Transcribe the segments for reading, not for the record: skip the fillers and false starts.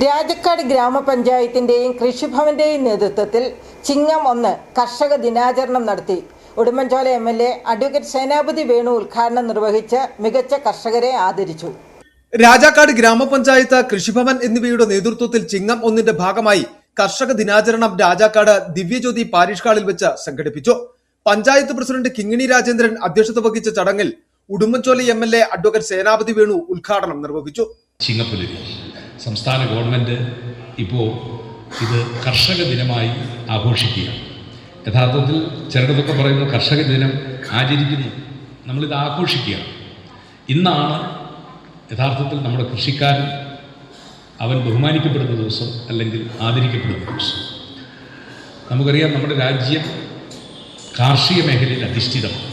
രാജക്കാട് ഗ്രാമപഞ്ചായത്തിന്റെയും കൃഷിഭവന്റെയും നേതൃത്വത്തിൽ ചിങ്ങം 1 കർഷക ദിനാചരണം നടത്തി. ഉടുമ്പൻചോല എംഎൽഎ അഡ്വക്കേറ്റ് സേനാപതി വേണു ഉദ്ഘാടനം നിർവഹിച്ച് മികച്ച കർഷകരെ ആദരിച്ചു. രാജാക്കാട് ഗ്രാമപഞ്ചായത്ത്, കൃഷിഭവൻ എന്നിവയുടെ നേതൃത്വത്തിൽ ചിങ്ങം 1ന്റെ ഭാഗമായി കർഷക ദിനാചരണം രാജാക്കാട് ദിവ്യജ്യോതി പാരിഷ് ഹാളിൽ വെച്ച് സംഘടിപ്പിച്ചു. പഞ്ചായത്ത് പ്രസിഡന്റ് കിങ്ങിണി രാജേന്ദ്രൻ അധ്യക്ഷത വഹിച്ച ചടങ്ങിൽ ഉടുമ്പൻചോല എംഎൽഎ അഡ്വക്കേറ്റ് സേനാപതി വേണു ഉദ്ഘാടനം നിർവഹിച്ചു. ചിങ്ങപ്പുലരി സംസ്ഥാന ഗവൺമെൻറ് ഇപ്പോൾ ഇത് കർഷക ദിനമായി ആഘോഷിക്കുകയാണ്. യഥാർത്ഥത്തിൽ ചിലരൊക്കെ പറയുന്നു കർഷക ദിനം ആചരിക്കുന്നു, നമ്മളിത് ആഘോഷിക്കുകയാണ്. ഇന്നാണ് യഥാർത്ഥത്തിൽ നമ്മുടെ കൃഷിക്കാരൻ അവൻ ബഹുമാനിക്കപ്പെടുന്ന ദിവസം, അല്ലെങ്കിൽ ആദരിക്കപ്പെടുന്ന ദിവസം. നമുക്കറിയാം, നമ്മുടെ രാജ്യം കാർഷിക മേഖലയിൽ അധിഷ്ഠിതമാണ്.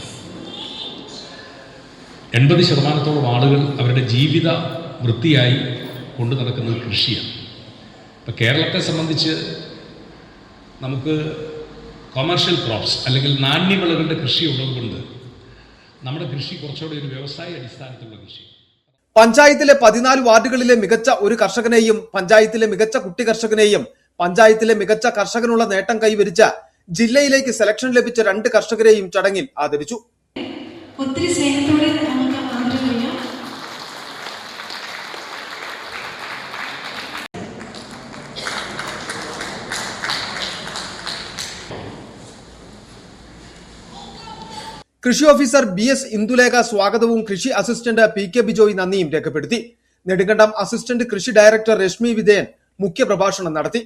80% ആളുകൾ അവരുടെ ജീവിത വൃത്തിയായി കൊണ്ടു നടക്കുന്നത് കൃഷിയാണ്. ഇപ്പോൾ കേരളത്തെ സംബന്ധിച്ച് നമുക്ക് കൊമേഴ്ഷ്യൽ ക്രോപ്സ് അല്ലെങ്കിൽ നാണ്യവിളകളുടെ കൃഷി ഉള്ളതുകൊണ്ട് നമ്മുടെ കൃഷി കുറച്ചുകൂടി ഒരു വ്യവസായ അടിസ്ഥാനത്തിലുള്ള കൃഷി. പഞ്ചായത്തിലെ 14 വാർഡുകളിലെ മികച്ച ഒരു കർഷകനെയും പഞ്ചായത്തിലെ മികച്ച കുട്ടി കർഷകനെയും പഞ്ചായത്തിലെ മികച്ച കർഷകനുള്ള നേട്ടം കൈവരിച്ച ജില്ലയിലേക്ക് സെലക്ഷൻ ലഭിച്ച 2 കർഷകരെയും ചടങ്ങിൽ ആദരിച്ചു. ഒത്തിരി സ്നേഹത്തോടെ നമുക്ക് ആദരിക്കാം. കൃഷി ഓഫീസർ BS ഇന്ദുലേഖ സ്വാഗതവും കൃഷി അസിസ്റ്റന്റ് PK ബിജോയ് നന്ദിയും രേഖപ്പെടുത്തി. നെടുങ്കണ്ടം അസിസ്റ്റന്റ് കൃഷി ഡയറക്ടർ രശ്മി വിജയൻ മുഖ്യപ്രഭാഷണം നടത്തി.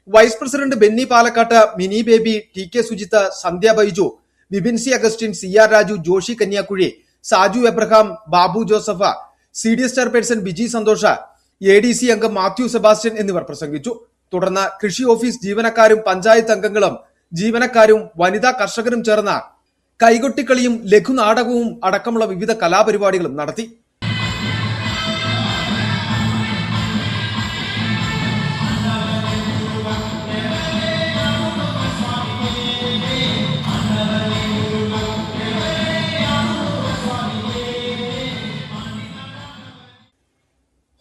Vice president Benny Palakkatt, Mini Baby, TK Sujith, Sandhya Baiju, Vipin C Augustine, CR Raju, Joshy Kanyakuzhi, Saju Abraham, Babu Joseph, CDS chairperson Biji Santhosh, ADC അംഗം മാത്യു സെബാസ്റ്റ്യൻ എന്നിവർ പ്രസംഗിച്ചു. തുടർന്ന് കൃഷി ഓഫീസ് ജീവനക്കാരും പഞ്ചായത്ത് അംഗങ്ങളും ജീവനക്കാരും വനിതാ കർഷകരും ചേർന്ന കൈകൊട്ടിക്കളിയും ലഘുനാടകവും അടക്കമുള്ള വിവിധ കലാപരിപാടികളും നടത്തി.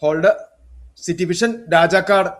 Hold, city vision, Rajakkad.